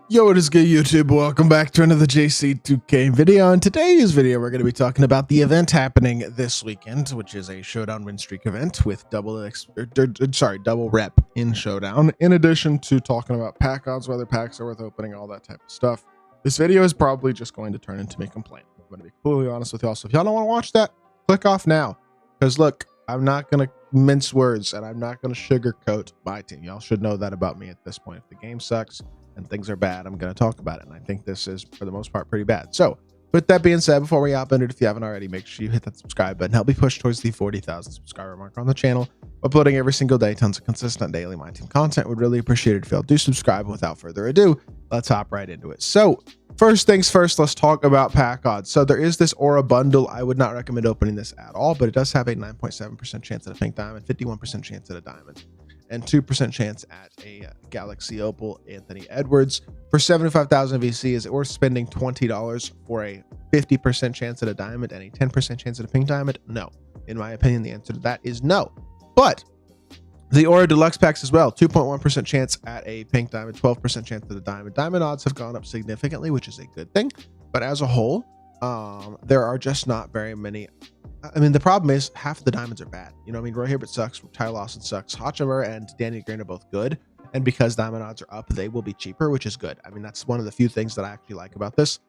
Yo, what is good, YouTube? Welcome back to another JC2K video. In today's video, we're going to be talking about the event happening this weekend, which is a Showdown win streak event with double rep in Showdown, in addition to talking about pack odds, whether packs are worth opening, all that type of stuff. This video is probably just going to turn into me complaining. I'm going to be completely honest with y'all. So if y'all don't want to watch that, click off now. Because look, I'm not going to mince words and I'm not going to sugarcoat my team. Y'all should know that about me at this point. If the game sucks and things are bad, I'm going to talk about it. And I think this is, for the most part, pretty bad. So with that being said, before we hop into it, if you haven't already, make sure you hit that subscribe button. Help me push towards the 40,000 subscriber mark on the channel. Uploading every single day, tons of consistent daily My Team content. Would really appreciate it if y'all do subscribe. Without further ado, let's hop right into it. So first things first, let's talk about pack odds. So there is this Aura bundle. I would not recommend opening this at all, but it does have a 9.7% chance at a pink diamond, 51% chance at a diamond, and 2% chance at a Galaxy Opal Anthony Edwards. For 75,000 VC, is it worth spending $20 for a 50% chance at a diamond and a 10% chance at a pink diamond? No. In my opinion, the answer to that is no. But the Aura Deluxe packs as well, 2.1% chance at a pink diamond, 12% chance at a diamond. Diamond odds have gone up significantly, which is a good thing. But as a whole, there are just not very many. I mean, the problem is half of the diamonds are bad. You know what I mean? Roy Hibbert sucks, Ty Lawson sucks, Hachimura and Danny Green are both good. And because diamond odds are up, they will be cheaper, which is good. I mean, that's one of the few things that I actually like about this,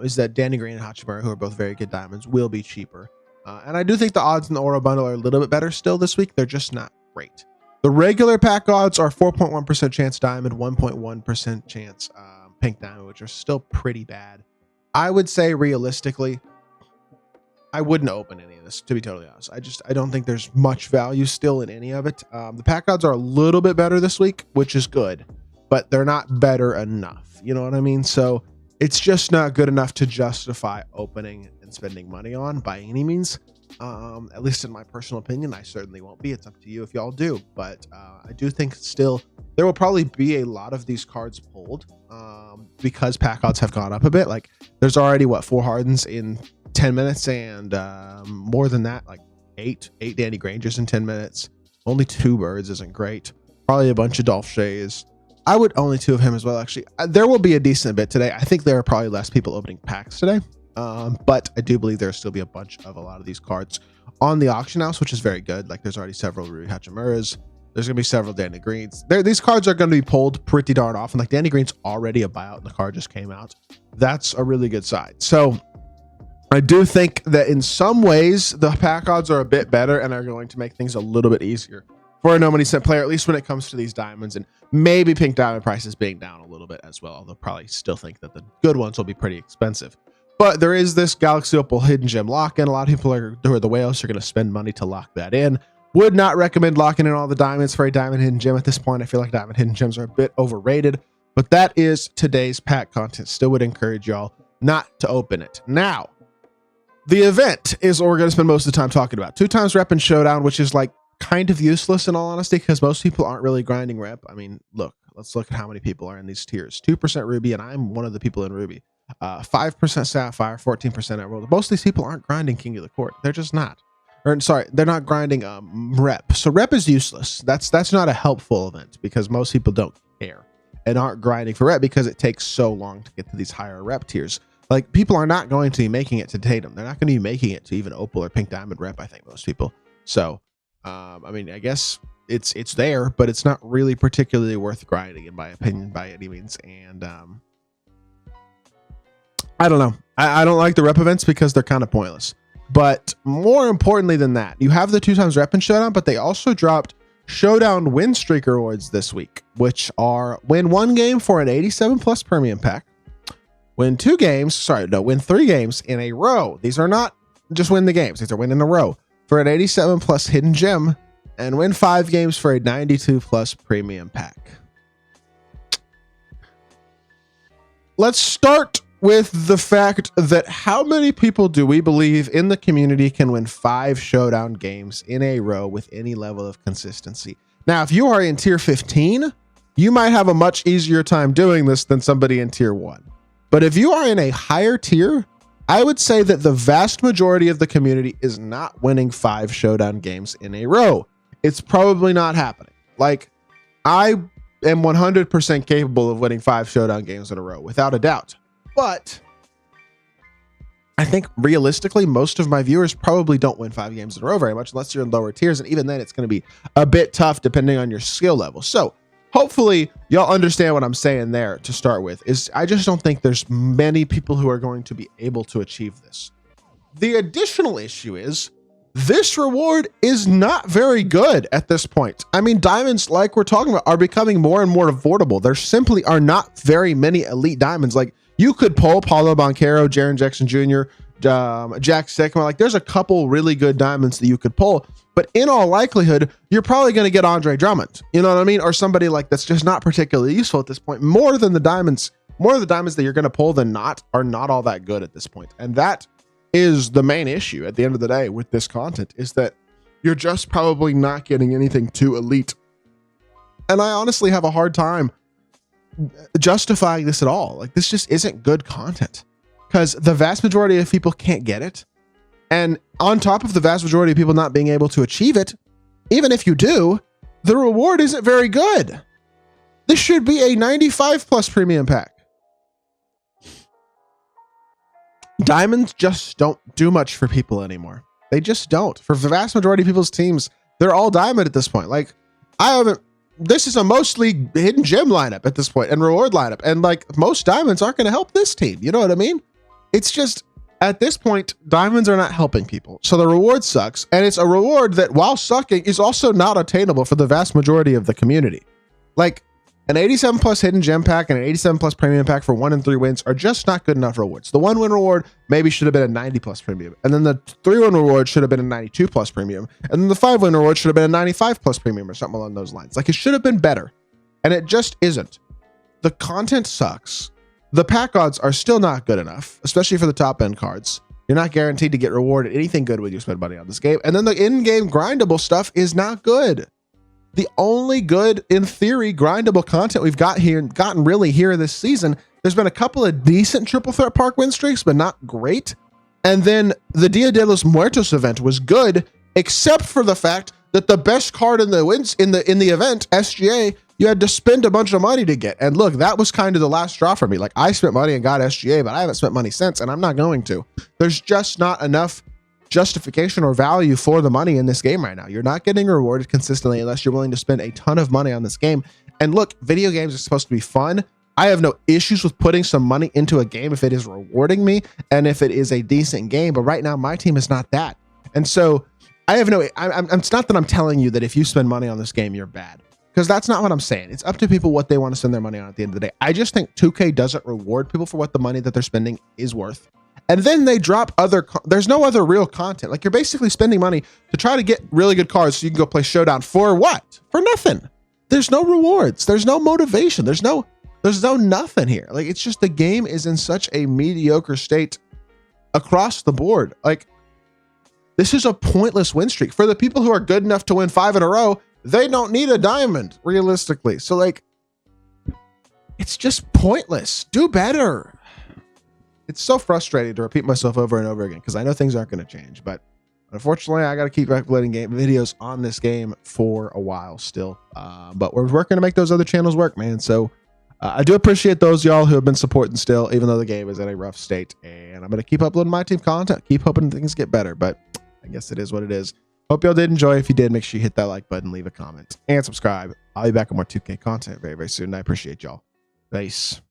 is that Danny Green and Hachimura, who are both very good diamonds, will be cheaper. And I do think the odds in the Aura bundle are a little bit better still this week. They're just not great. The regular pack odds are 4.1% chance diamond, 1.1% chance pink diamond, which are still pretty bad. I would say realistically, I wouldn't open any of this, to be totally honest. I don't think there's much value still in any of it. The pack odds are a little bit better this week, which is good, but they're not better enough. You know what I mean? So it's just not good enough to justify opening and spending money on by any means. At least in my personal opinion. I certainly won't be. It's up to you if y'all do, but I do think still there will probably be a lot of these cards pulled because pack odds have gone up a bit. Like there's already what, 4 Hardens in 10 minutes and more than that, like eight Danny Grangers in 10 minutes. Only 2 Birds isn't great. Probably a bunch of Dolph Shays. I would only 2 of him as well. Actually, there will be a decent bit today. I think there are probably less people opening packs today. But I do believe there'll still be a lot of these cards on the auction house, which is very good. Like there's already several Rui Hachimuras. There's gonna be several Danny Greens. These cards are going to be pulled pretty darn often. Like Danny Green's already a buyout and the card just came out. That's a really good side. So I do think that in some ways the pack odds are a bit better and are going to make things a little bit easier for a no money cent player, at least when it comes to these diamonds, and maybe pink diamond prices being down a little bit as well. Although probably still think that the good ones will be pretty expensive. But there is this Galaxy Opal Hidden Gem lock-in. A lot of people who are the whales are going to spend money to lock that in. Would not recommend locking in all the diamonds for a Diamond Hidden Gem at this point. I feel like Diamond Hidden Gems are a bit overrated. But that is today's pack content. Still would encourage y'all not to open it. Now, the event is what we're going to spend most of the time talking about. 2 times rep in Showdown, which is like kind of useless in all honesty because most people aren't really grinding rep. I mean, look, let's look at how many people are in these tiers. 2% Ruby, and I'm one of the people in Ruby. 5% Sapphire, 14% Emerald. Most of these people aren't grinding King of the Court. They're just not. Or sorry, they're not grinding rep. So rep is useless. That's not a helpful event because most people don't care and aren't grinding for rep because it takes so long to get to these higher rep tiers. Like people are not going to be making it to Tatum. They're not going to be making it to even Opal or Pink Diamond rep. I think most people. So I mean, I guess it's there, but it's not really particularly worth grinding in my opinion by any means. And I don't know. I don't like the rep events because they're kind of pointless. But more importantly than that, you have the 2 times rep in Showdown, but they also dropped Showdown win streak rewards this week, which are win 1 game for an 87 plus premium pack, win 3 games in a row. These are not just win the games. These are win in a row for an 87 plus hidden gem and win 5 games for a 92 plus premium pack. Let's start with the fact that how many people do we believe in the community can win 5 Showdown games in a row with any level of consistency? Now, if you are in tier 15, you might have a much easier time doing this than somebody in tier 1. But if you are in a higher tier, I would say that the vast majority of the community is not winning 5 Showdown games in a row. It's probably not happening. Like, I am 100% capable of winning 5 Showdown games in a row, without a doubt. But I think realistically, most of my viewers probably don't win 5 games in a row very much, unless you're in lower tiers. And even then, it's going to be a bit tough depending on your skill level. So hopefully y'all understand what I'm saying there to start with. Is I just don't think there's many people who are going to be able to achieve this. The additional issue is this reward is not very good at this point. I mean, diamonds, like we're talking about, are becoming more and more affordable. There simply are not very many elite diamonds. Like, you could pull Paulo Banchero, Jaren Jackson Jr., Jack Sycamore. Like, there's a couple really good diamonds that you could pull, but in all likelihood, you're probably going to get Andre Drummond. You know what I mean? Or somebody like that's just not particularly useful at this point. More of the diamonds that you're going to pull than not are not all that good at this point. And that is the main issue at the end of the day with this content, is that you're just probably not getting anything too elite. And I honestly have a hard time justifying this at all. Like, this just isn't good content because the vast majority of people can't get it. And on top of the vast majority of people not being able to achieve it, even if you do, the reward isn't very good. This should be a 95 plus premium pack. Diamonds just don't do much for people anymore. They just don't. For the vast majority of people's teams, they're all diamond at this point. Like, this is a mostly hidden gem lineup at this point and reward lineup. And like, most diamonds aren't going to help this team. You know what I mean? It's just, at this point, diamonds are not helping people. So the reward sucks. And it's a reward that, while sucking, is also not attainable for the vast majority of the community. Like, an 87 plus hidden gem pack and an 87 plus premium pack for 1 and 3 wins are just not good enough rewards. The 1 win reward maybe should have been a 90 plus premium. And then the 3 win reward should have been a 92 plus premium. And then the 5 win reward should have been a 95 plus premium or something along those lines. Like, it should have been better. And it just isn't. The content sucks. The pack odds are still not good enough, especially for the top end cards. You're not guaranteed to get rewarded anything good when you spend money on this game. And then the in-game grindable stuff is not good. The only good, in theory, grindable content we've gotten really here this season, there's been a couple of decent triple threat park win streaks, but not great. And then the Dia de los Muertos event was good, except for the fact that the best card in the wins in the event, SGA, you had to spend a bunch of money to get. And look, that was kind of the last straw for me. Like, I spent money and got SGA, but I haven't spent money since, and I'm not going to. There's just not enough justification or value for the money in this game right now. You're not getting rewarded consistently unless you're willing to spend a ton of money on this game. And look, video games are supposed to be fun. I have no issues with putting some money into a game if it is rewarding me and if it is a decent game. But right now, my team is not that. And so it's not that I'm telling you that if you spend money on this game, you're bad, because that's not what I'm saying. It's up to people what they want to spend their money on at the end of the day. I just think 2K doesn't reward people for what the money that they're spending is worth. And then they drop there's no other real content. Like, you're basically spending money to try to get really good cards so you can go play Showdown for what? For nothing. There's no rewards. There's no motivation. There's no nothing here. Like, it's just the game is in such a mediocre state across the board. Like, this is a pointless win streak. For the people who are good enough to win 5 in a row, they don't need a diamond, realistically. So, like, it's just pointless. Do better. It's so frustrating to repeat myself over and over again because I know things aren't going to change, but unfortunately, I got to keep uploading game videos on this game for a while still. But we're working to make those other channels work, man. So I do appreciate those y'all who have been supporting still, even though the game is in a rough state. And I'm going to keep uploading my team content, keep hoping things get better. But I guess it is what it is. Hope y'all did enjoy. If you did, make sure you hit that like button, leave a comment, and subscribe. I'll be back with more 2K content very, very soon. I appreciate y'all. Peace.